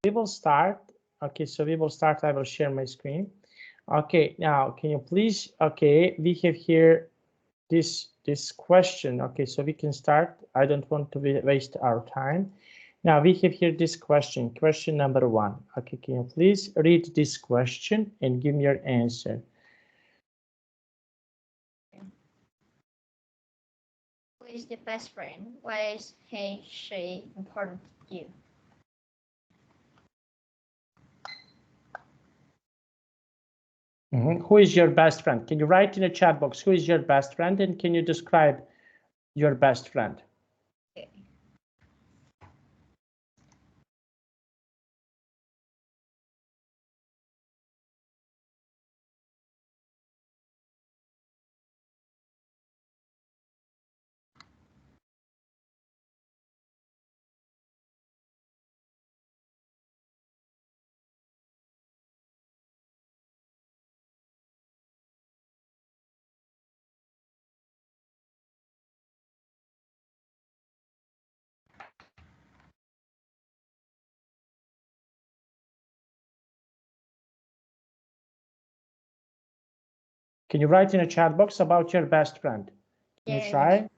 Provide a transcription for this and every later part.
we will start. Okay, so we will start. I will share my screen. Okay, now can you please, okay, we have here this question. Okay, so we can start. I don't want to waste our time. Now we have here this question number 1. Okay, can you please read this question and give me your answer? Who is the best friend? Why is he, she important to you? Who is your best friend? Can you write in the chat box, who is your best friend, and can you describe your best friend? Okay. Can you write in a chat box about your best friend? Can you try?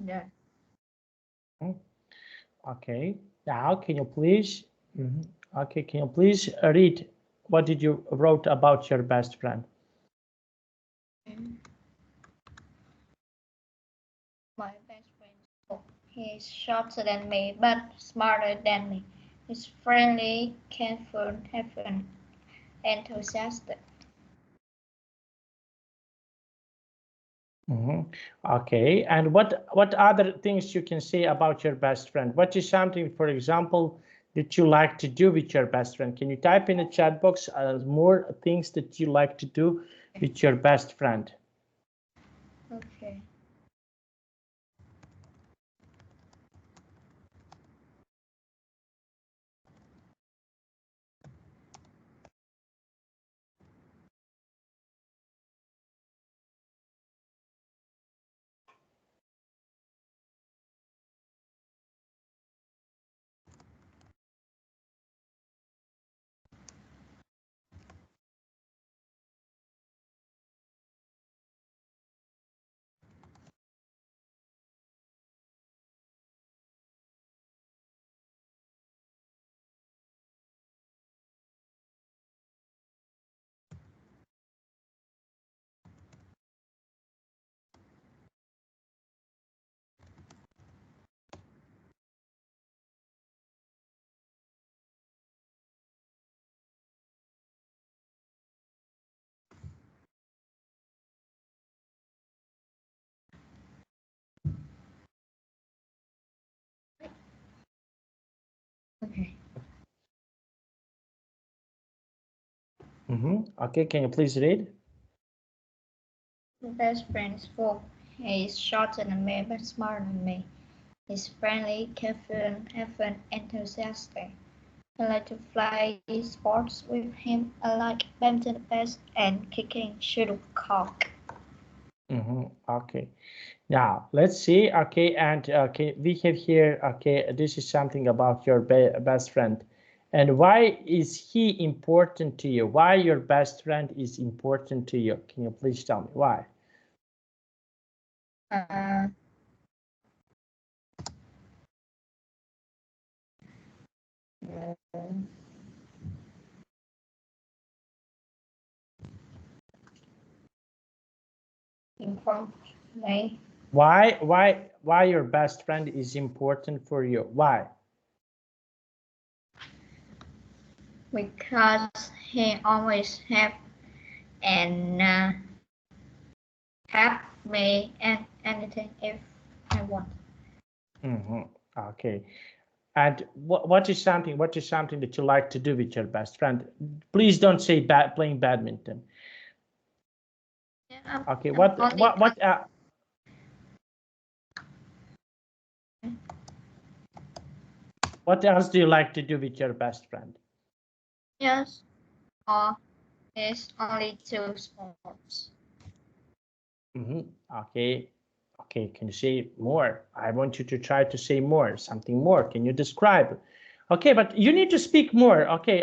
Yeah. Okay. Now, can you please? Okay, can you please read what did you wrote about your best friend? My best friend. Oh, he's shorter than me, but smarter than me. He's friendly, careful, helpful, enthusiastic. Okay, and what other things you can say about your best friend? What is something, for example, that you like to do with your best friend? Can you type in the chat box more things that you like to do with your best friend? Okay. Okay. Okay, can you please read? My best friend's full. He's shorter than me, but smarter than me. He's friendly, careful, helpful, enthusiastic. I like to fly sports with him. I like badminton best and kicking shuttlecock. Okay. Now let's see. Okay, and okay, we have here. Okay, this is something about your best friend, and why is he important to you? Why your best friend is important to you? Can you please tell me why? Important to me Why your best friend is important for you? Why? because he always help and help me and anything if I want. Okay. And what is something that you like to do with your best friend? Please don't say playing badminton. Yeah, Okay. What else do you like to do with your best friend? yes, or is only two sports. Okay. Okay, can you say more? I want you to try to say more, something more. Can you describe? Okay, but you need to speak more. Okay,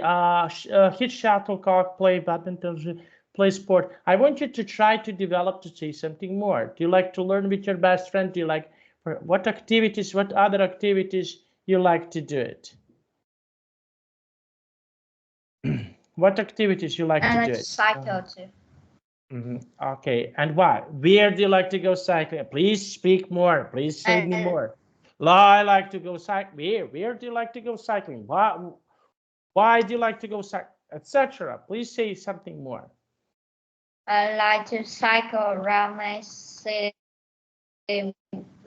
hit shuttlecock, play badminton, play sport. I want you to try to develop to say something more. Do you like to learn with your best friend? Do you like what activities, what other activities you like to do it? What activities you like to do I like to it? cycle too. Okay, and why? Where do you like to go cycling? Please speak more. Please say me more. I like to go cycling. Where do you like to go cycling? Why do you like to go cycling? Etc. Please say something more. I like to cycle around my city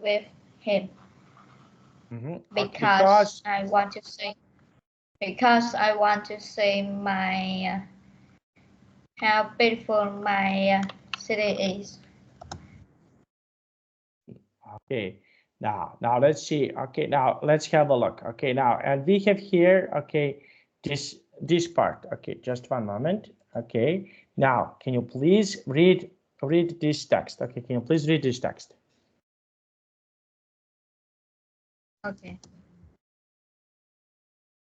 with him because I want to see my how beautiful my city is. Okay, now let's see. Okay, now let's have a look. Okay, now and we have here. Okay, this part. Okay, just one moment. Okay, now can you please read this text? Okay, can you please read this text? Okay.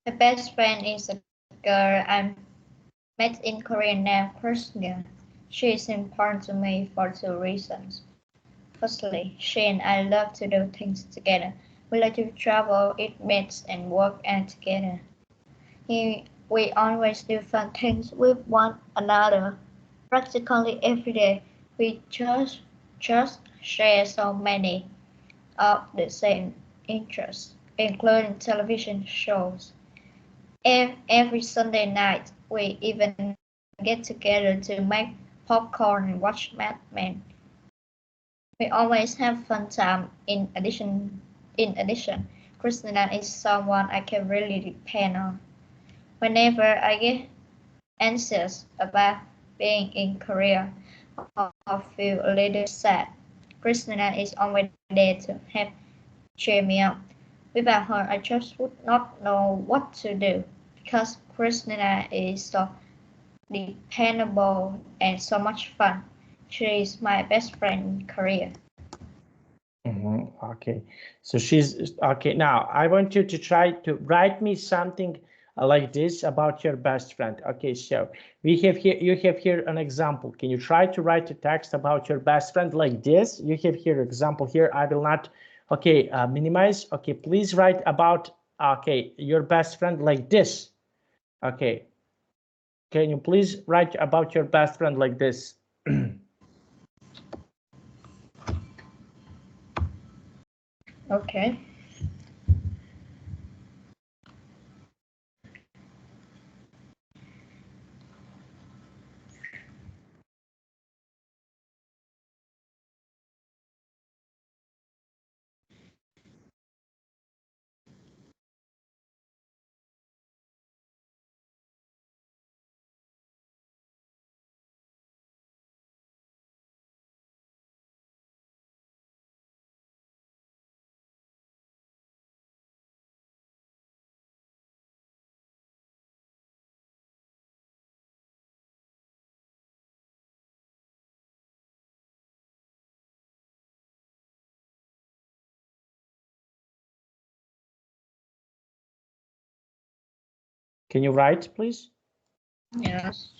My best friend is a girl I met in Korea named Christina. She is important to me for two reasons. Firstly, she and I love to do things together. We like to travel, eat meats, and work out together. We always do fun things with one another. Practically every day, we just share so many of the same interests, including television shows. Every Sunday night, we even get together to make popcorn and watch Mad Men. We always have fun time. In addition, Christina is someone I can really depend on. Whenever I get anxious about being in Korea or feel a little sad, Christina is always there to help cheer me up. Without her, I just would not know what to do because Christina is so dependable and so much fun. She is my best friend in Korea. Okay, so she's okay. Now I want you to try to write me something like this about your best friend. Okay, so you have here an example. Can you try to write a text about your best friend like this? You have here example here. I will not. Okay, minimize. Okay, please write about your best friend like this. Okay, can you please write about your best friend like this? Okay. Can you write, please? Yes.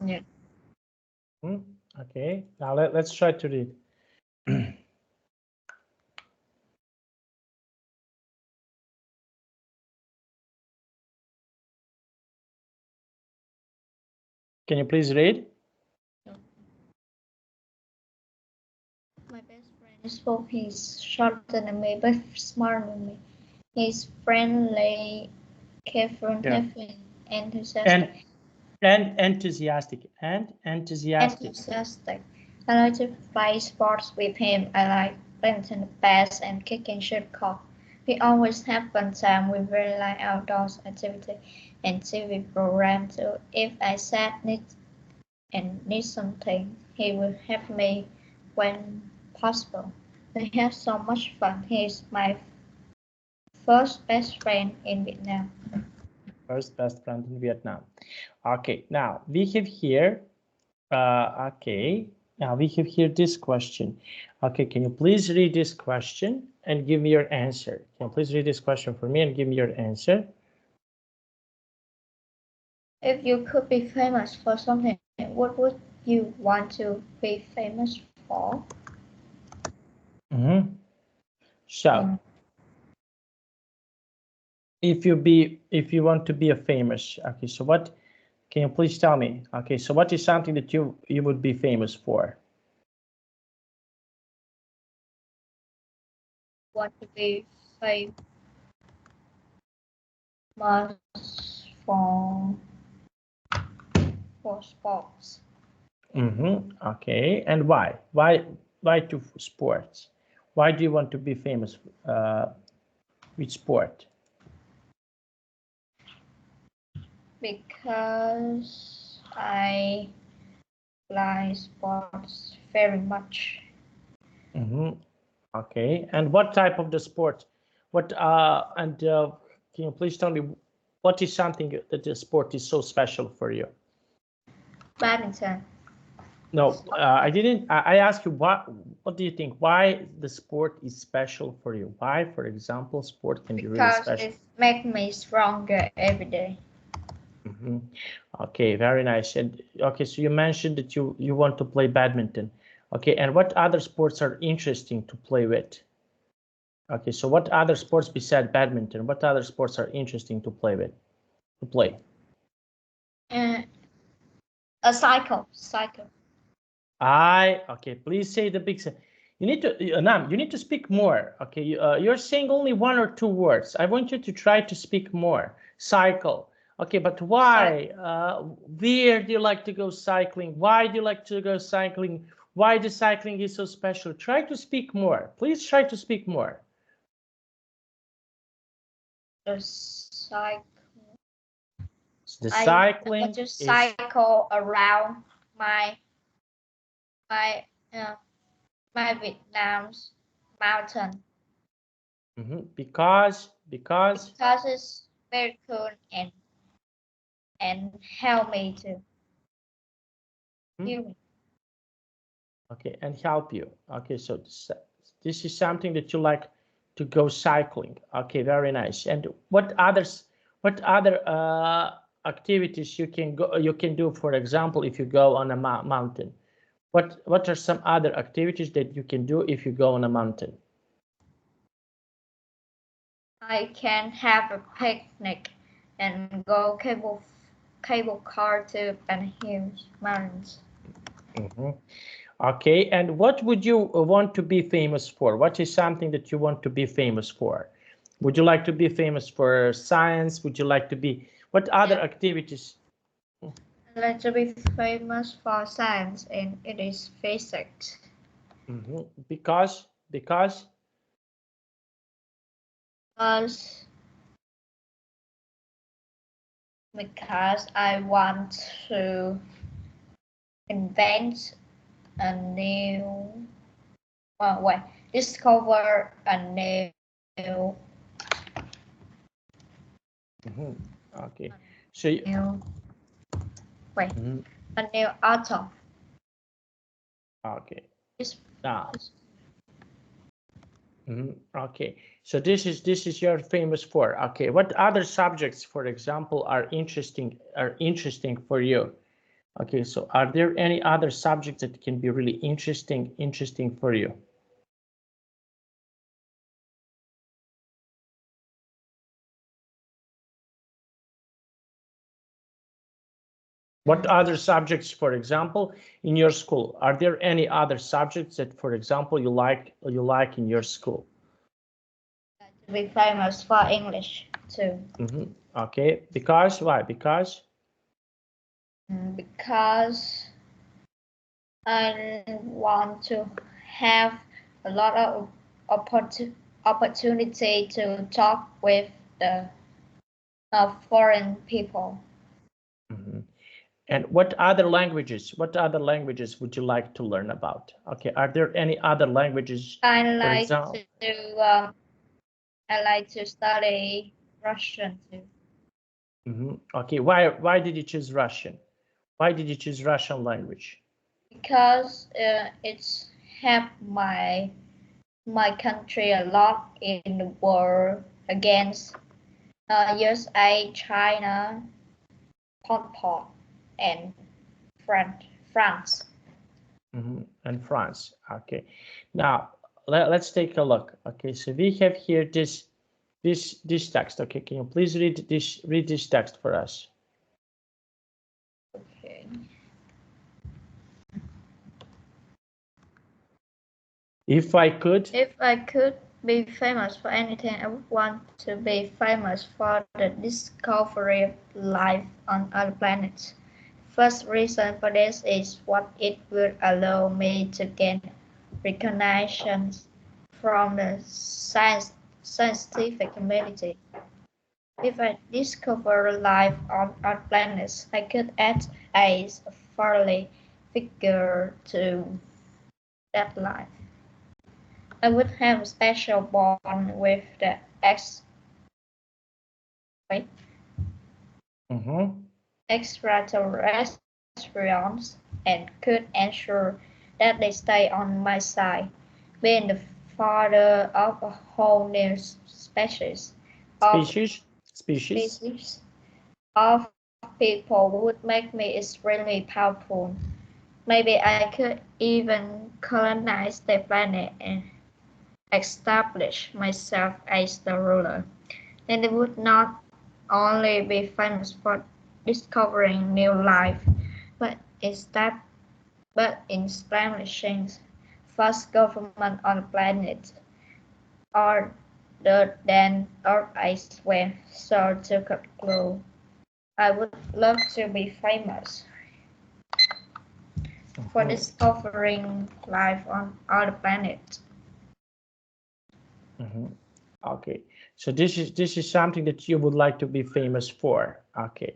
Yeah. Okay, now let's try to read. Can you please read? My best friend is Bob. He's shorter than me, but smarter than me. He's friendly, careful, Yeah. enthusiastic. And enthusiastic. Enthusiastic. I like to play sports with him. I like badminton, bass, and kicking shuttlecock. We always have fun time. We really like outdoors activity and TV programs. So if I need something, he will help me when possible. We have so much fun. He is my first best friend in Vietnam. First best friend in Vietnam. Okay, now we have here. Okay, now we have here this question. Okay, can you please read this question and give me your answer? Can you please read this question for me and give me your answer? If you could be famous for something, what would you want to be famous for? So, if you want to be a famous, okay, so what can you please tell me? Okay, so what is something that you would be famous for? Want to be famous for sports. Okay, and why? Why to sports? Why do you want to be famous with sport? Because I like sports very much. Okay, and what type of the sport? What can you please tell me what is something that the sport is so special for you? Badminton. No, I didn't. I asked you what do you think? Why the sport is special for you? Why, for example, sport can be really special? Because it makes me stronger every day. Okay, very nice. And okay, so you mentioned that you want to play badminton. Okay, and what other sports are interesting to play with? Okay, so what other sports besides badminton? What other sports are interesting to play with? To play? A cycle. Okay, please say the big. You need to, Nam, you need to speak more. Okay, you're saying only one or two words. I want you to try to speak more. Cycle. Okay, but why? Where do you like to go cycling? Why do you like to go cycling? Why the cycling is so special? Try to speak more. Please try to speak more. The cycle. The cycling. I want to cycle around my Vietnam's mountain. Because it's very cool and help me to heal me. Okay, and help you. Okay, so this is something that you like to go cycling. Okay, very nice. And what other activities you can do, for example, if you go on a mountain? What are some other activities that you can do if you go on a mountain? I can have a picnic and go cable car to Ben Hills Mountains. Okay, and what would you want to be famous for? What is something that you want to be famous for? Would you like to be famous for science? Would you like to be, what other activities? I'd like to be famous for science, and it is physics. Because I want to invent a new, discover a new. Okay, so a new atom. Okay. Okay, so this is your famous for. Okay, what other subjects, for example, are interesting for you? Okay, so are there any other subjects that can be really interesting for you? What other subjects, for example, in your school? Are there any other subjects that, for example, you like in your school? To be famous for English too. Okay, because why? Because I want to have a lot of opportunity to talk with the foreign people. And what other languages would you like to learn about? Okay, are there any other languages? I like to study Russian too. Okay, why did you choose Russian? Why did you choose Russian language? Because it's helped my country a lot in the war against USA, China, Pol Pot, and France. And France. Okay, now let's take a look. Okay, so we have here this text. Okay, can you please read this text for us? Okay. If I could be famous for anything, I would want to be famous for the discovery of life on other planets. First reason for this is what it would allow me to gain recognition from the scientific community. If I discover life on other planets, I could add a fairly figure to that life. I would have a special bond with the extraterrestrials and could ensure that they stay on my side, being the father of a whole new species of people would make me extremely powerful. Maybe I could even colonize the planet and establish myself as the ruler. Then it would not only be famous for discovering new life, but establishing first government on the planet, other than Earth as well. So to conclude, I would love to be famous for discovering life on other planets. Okay, so this is something that you would like to be famous for. Okay,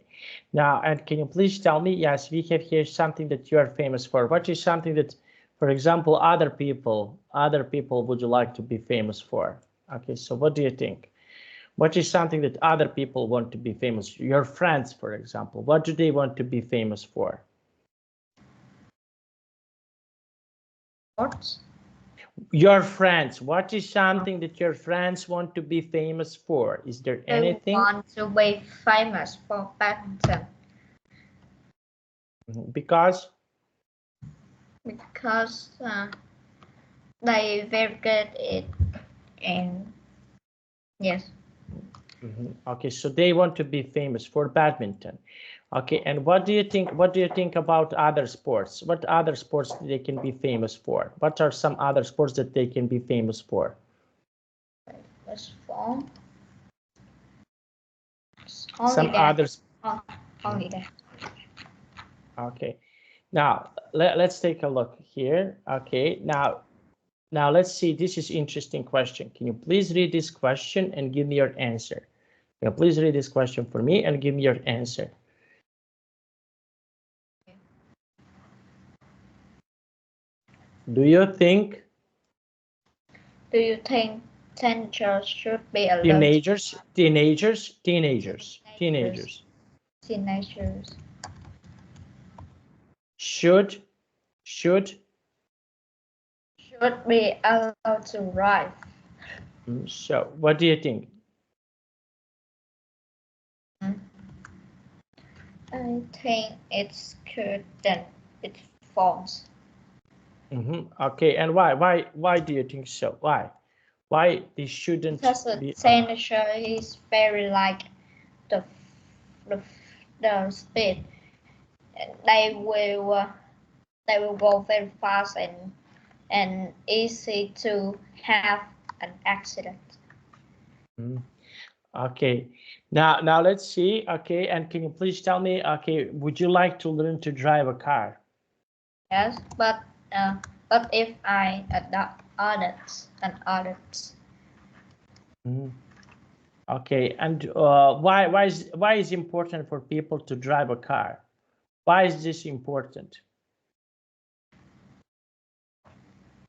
now, and can you please tell me, yes, we have here something that you are famous for. What is something that, for example, other people would you like to be famous for? Okay, so what do you think? What is something that other people want to be famous? Your friends, for example, what do they want to be famous for? What? Your friends, what is something that your friends want to be famous for? Is there anything? They want to be famous for badminton. Because they very good at it, and yes. Okay, so they want to be famous for badminton. Okay, and what do you think about other sports? What other sports they can be famous for? What are some other sports that they can be famous for? Some others. Only that. Okay, now let's take a look here. Okay, now let's see. This is interesting question. Can you please read this question and give me your answer? Can you please read this question for me and give me your answer? Do you think Teenagers should be alert? Teenagers. Should be allowed to drive. So what do you think? I think it's good than its phones. Okay, and why do you think so? Why they shouldn't Because the be? temperature is very like the the, the speed. They will go very fast and easy to have an accident. Okay, now let's see. Okay, and can you please tell me? Okay, would you like to learn to drive a car? Yes, but if I adopt others and others. Okay, and why is important for people to drive a car? Why is this important?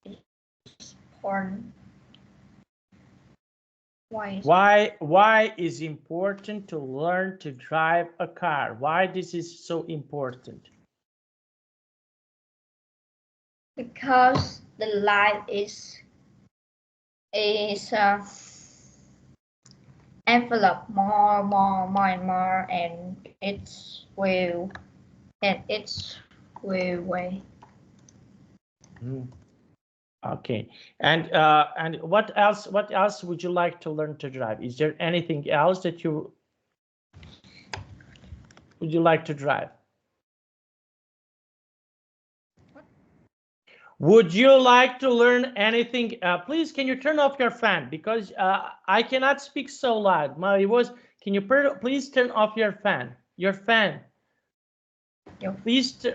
Important. Why is important to learn to drive a car? Why this is so important? Because the life is envelop more, and it's will way. Okay, and what else would you like to learn to drive? Is there anything else that you would you like to drive? Would you like to learn anything? Please, can you turn off your fan because I cannot speak so loud. My voice. Can you please turn off your fan? Your fan. Please,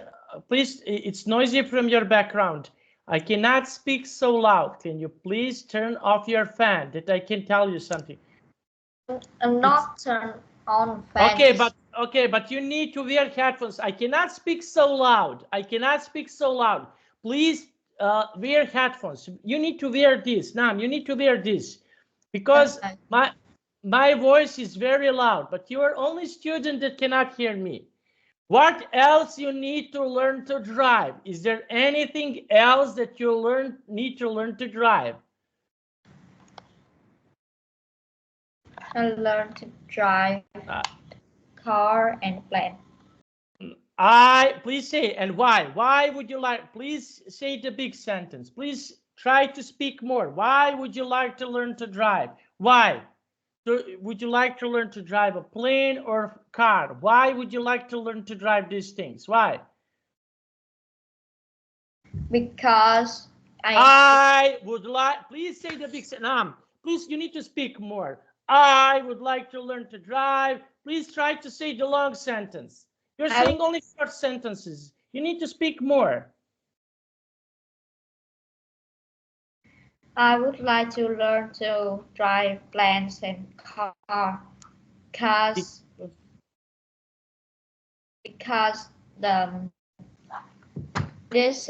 it's noisy from your background. I cannot speak so loud. Can you please turn off your fan that I can tell you something? I'm not turn on fan. Okay, but you need to wear headphones. I cannot speak so loud. I cannot speak so loud. Please wear headphones. You need to wear this. Nam, you need to wear this because my voice is very loud, but you are only student that cannot hear me. What else you need to learn to drive? Is there anything else that you need to learn to drive? I learned to drive car and plane. Please say, and why? Why would you like? Please say the big sentence. Please try to speak more. Why would you like to learn to drive? Why? Would you like to learn to drive a plane or car? Why would you like to learn to drive these things? Why? Because I would like, please say the big sentence. Please, you need to speak more. I would like to learn to drive. Please try to say the long sentence. You're saying only short sentences. You need to speak more. I would like to learn to drive planes and cars because this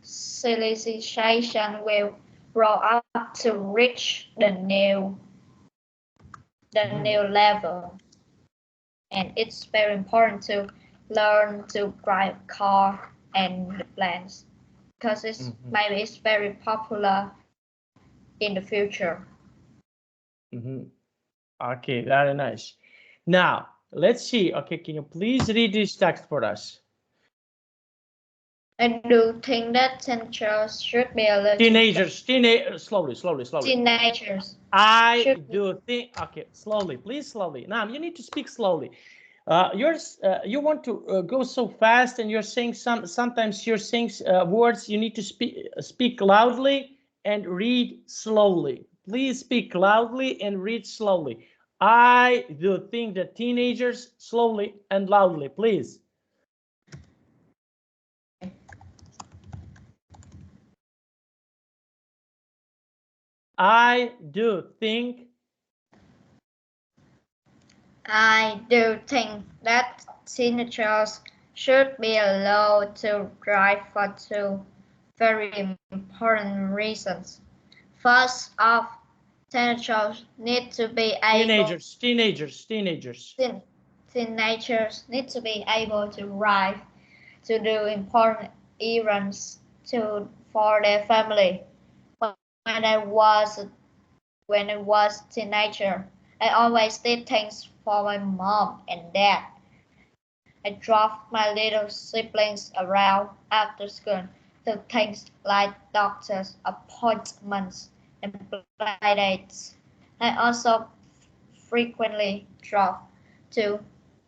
civilization will grow up to reach the new level, and it's very important to learn to drive car and the planes because maybe it's very popular in the future. Okay, very nice. Now, let's see. Okay, can you please read this text for us? I do think that teenagers should be allowed slowly. Teenagers. I do think, okay, please slowly. Now, you need to speak slowly. You want to go so fast and you're saying sometimes you're saying words you need to speak loudly and read slowly. Please speak loudly and read slowly. I do think that teenagers slowly and loudly, please. I do think that teenagers should be allowed to drive for two very important reasons. First off, teenagers need to be able teenagers need to be able to drive to do important errands for their family. When I was teenager, I always did things for my mom and dad. I drove my little siblings around after school to things like doctor's appointments and play dates. I also frequently drove to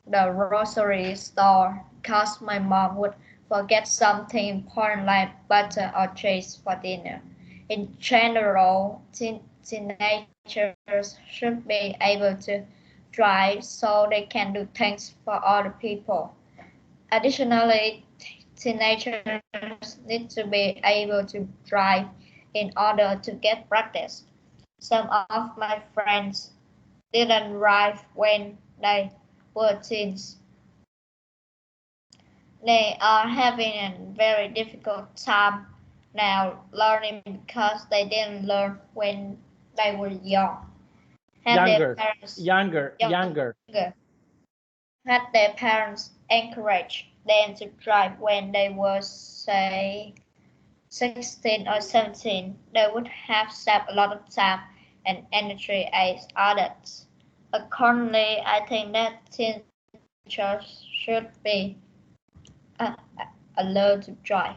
the grocery store because my mom would forget something important like butter or cheese for dinner. In general, teenagers should be able to drive so they can do things for other people. Additionally, teenagers need to be able to drive in order to get practice. Some of my friends didn't drive when they were teens. They are having a very difficult time now learning because they didn't learn when they were young. Had their parents Younger. had their parents encouraged them to drive when they were, say, 16 or 17, they would have saved a lot of time and energy as adults. Accordingly, I think that teachers should be uh, allowed to drive.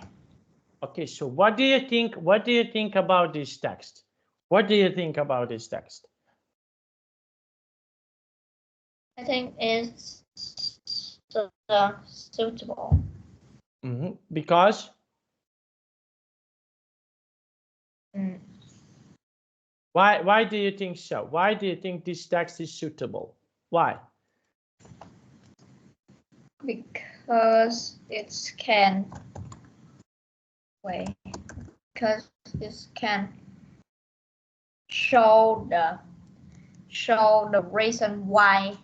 Okay, so what do you think? What do you think about this text? What do you think about this text? I think it's suitable. Because? Why do you think so? Why do you think this text is suitable? Why? Because it can because it can show the reason why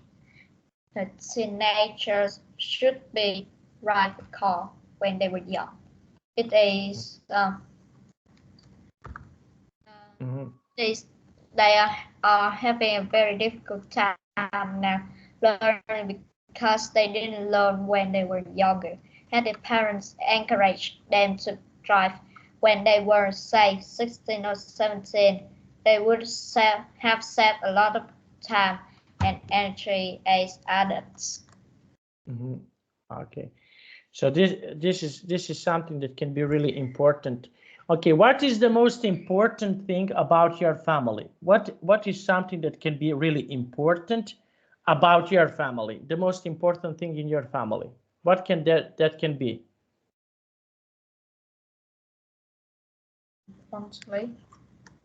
the teenagers should be drive a car when they were young. It is they are having a very difficult time now learning because they didn't learn when they were younger. Had their parents encouraged them to drive when they were, say, 16 or 17, they would have saved a lot of time and energy as adults. Okay, so this is something that can be really important. Okay, what is the most important thing about your family? What is something that can be really important about your family? The most important thing in your family. What can that can be?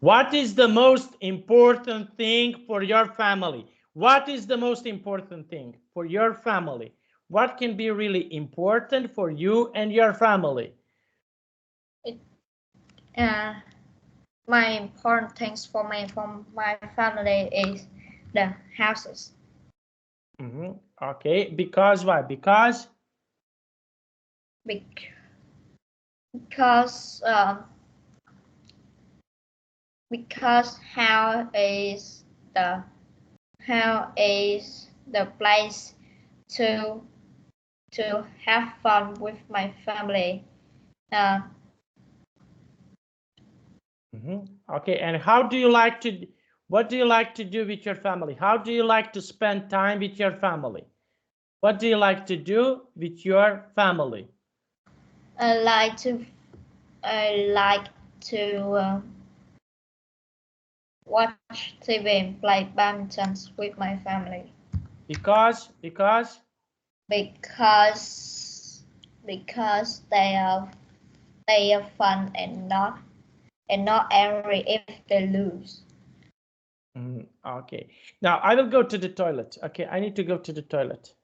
What is the most important thing for your family? What is the most important thing for your family? What can be really important for you and your family? My important things for my family is the houses. Okay, because why? Because how is the place to have fun with my family. Okay, and how do you like to? What do you like to do with your family? How do you like to spend time with your family? What do you like to do with your family? I like to watch TV and play badminton with my family. Because they are fun and not angry if they lose. Okay, now I will go to the toilet. Okay, I need to go to the toilet.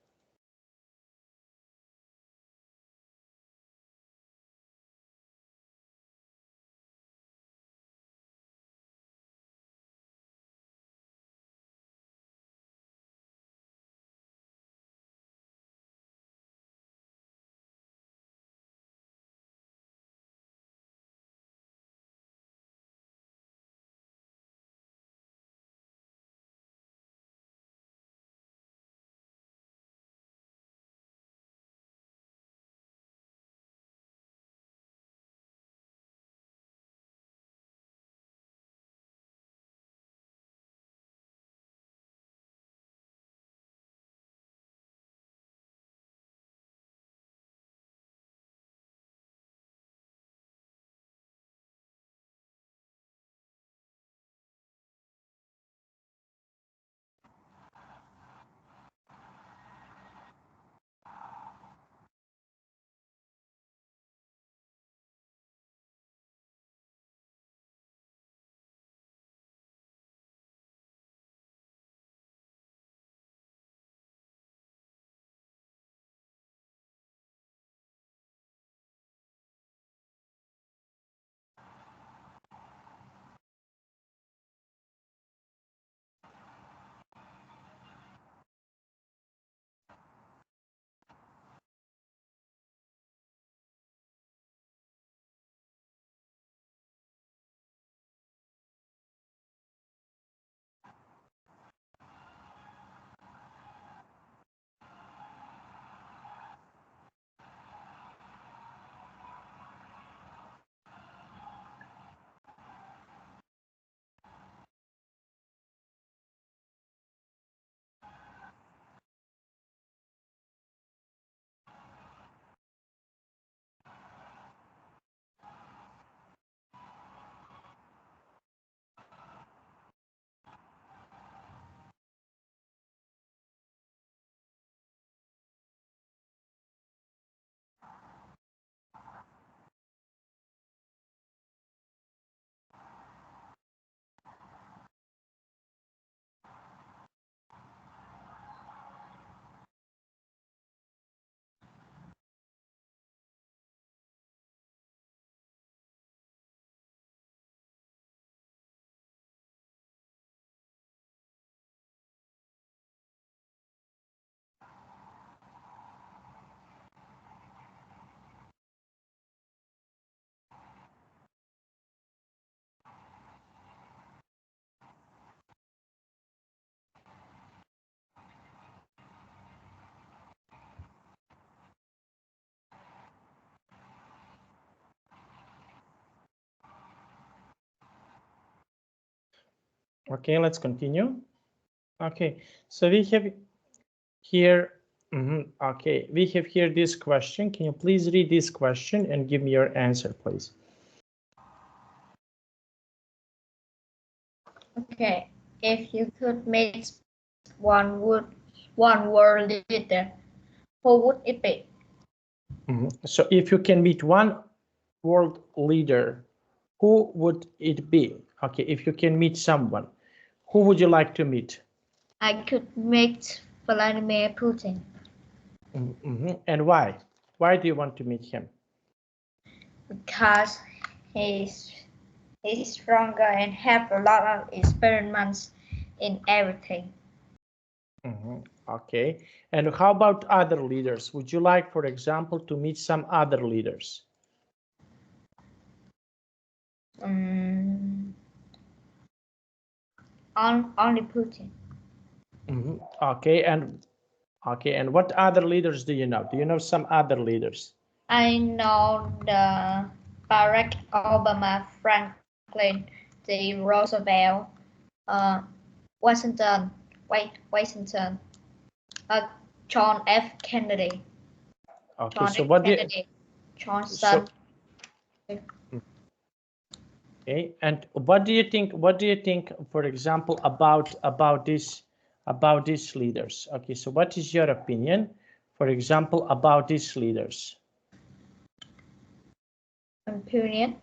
Okay, let's continue. Okay, so we have here, okay, we have here this question. Can you please read this question and give me your answer, please? Okay, if you could meet one world leader, who would it be? So if you can meet one world leader, who would it be? Okay, if you can meet someone, who would you like to meet? I could meet Vladimir Putin. And why? Why do you want to meet him? Because he's stronger and have a lot of experiments in everything. Okay, and how about other leaders? Would you like, for example, to meet some other leaders? Only Putin. Okay, and what other leaders do you know? Do you know some other leaders? I know the Barack Obama, Franklin D. Roosevelt, Washington, John F. Kennedy. Okay, John so F. what do you, Kennedy, Johnson. okay, and what do you think? What do you think, for example, about these leaders? Okay, so what is your opinion, for example, about these leaders? Opinion.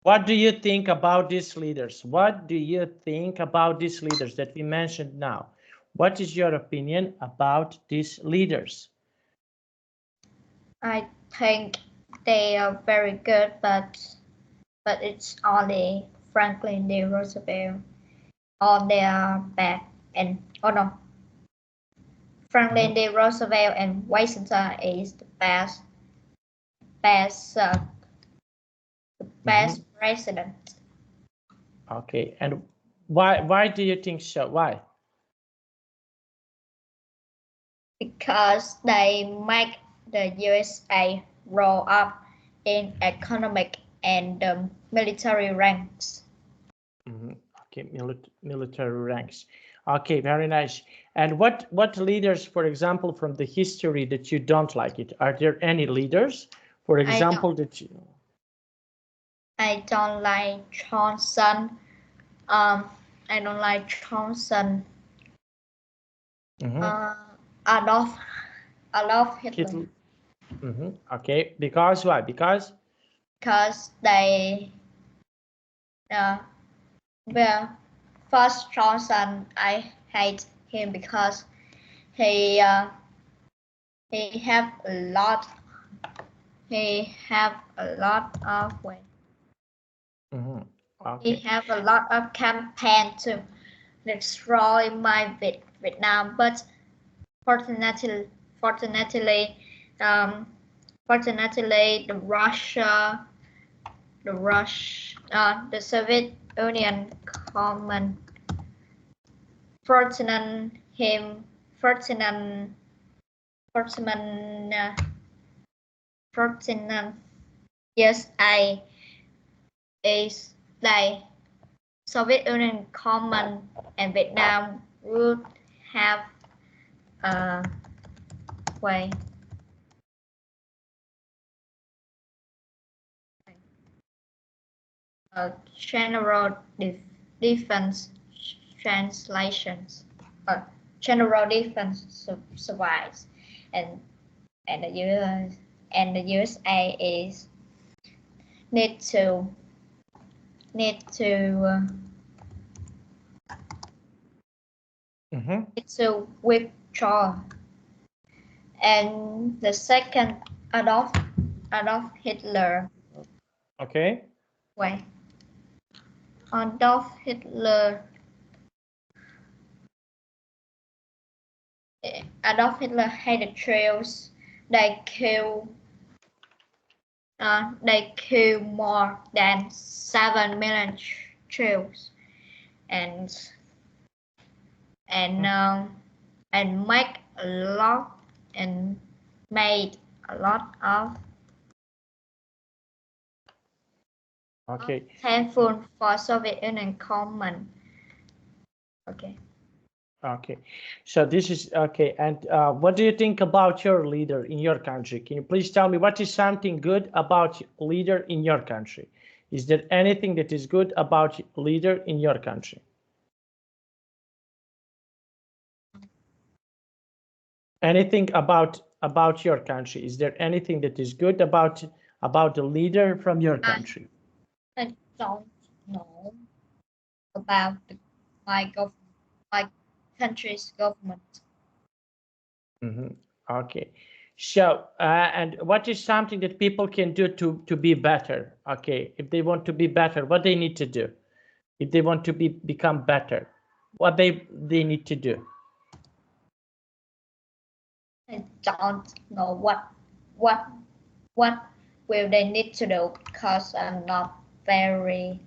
What do you think about these leaders? What do you think about these leaders that we mentioned now? What is your opinion about these leaders? I think they are very good, but it's only Franklin D. Roosevelt. All they are bad, and oh no, Franklin D. Roosevelt and Washington is the best president. Okay, and why do you think so? Why? Because they make the USA grow up in economic and military ranks. Okay, military ranks. Okay, very nice. And what leaders, for example, from the history that you don't like it? Are there any leaders, for example, that you? I don't like Johnson. I don't like Johnson. Adolf Hitler. Okay, because why? Because They well, first Johnson, I hate him because he have a lot of way. Okay. He have a lot of campaign to destroy my Vietnam, but fortunately, the Soviet Union command Ferdinand USA is the Soviet Union command and Vietnam would have a way. General defense translations. General defense survives, and the USA is need to withdraw. And the second Adolf Hitler. Okay. Wait. Adolf Hitler hated Jews. They killed more than 7 million Jews, and make a lot and made a lot of Okay. handful for Soviet Union command Okay. Okay, so this is okay. And what do you think about your leader in your country? Can you please tell me what is something good about leader in your country? Is there anything that is good about leader in your country? Anything about your country? Is there anything that is good about the leader from your country? I don't know about my country's government. Okay, so and what is something that people can do to be better? Okay, if they want to be better, what they need to do? If they want to become better, what they need to do? I don't know what will they need to do because I'm not very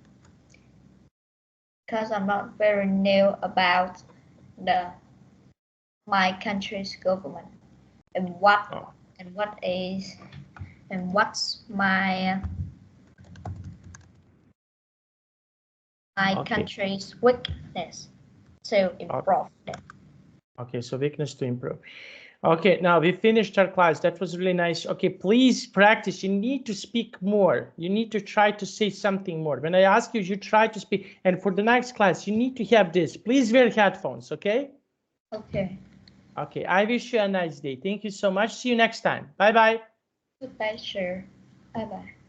new about my country's government and what's my Okay. country's weakness to improve them. Okay, so weakness to improve. Okay, now we finished our class. That was really nice. Okay, please practice. You need to speak more. You need to try to say something more. When I ask you, you try to speak. And for the next class, you need to have this. Please wear headphones, okay? Okay. Okay, I wish you a nice day. Thank you so much. See you next time. Bye-bye. Goodbye, sure. Bye-bye.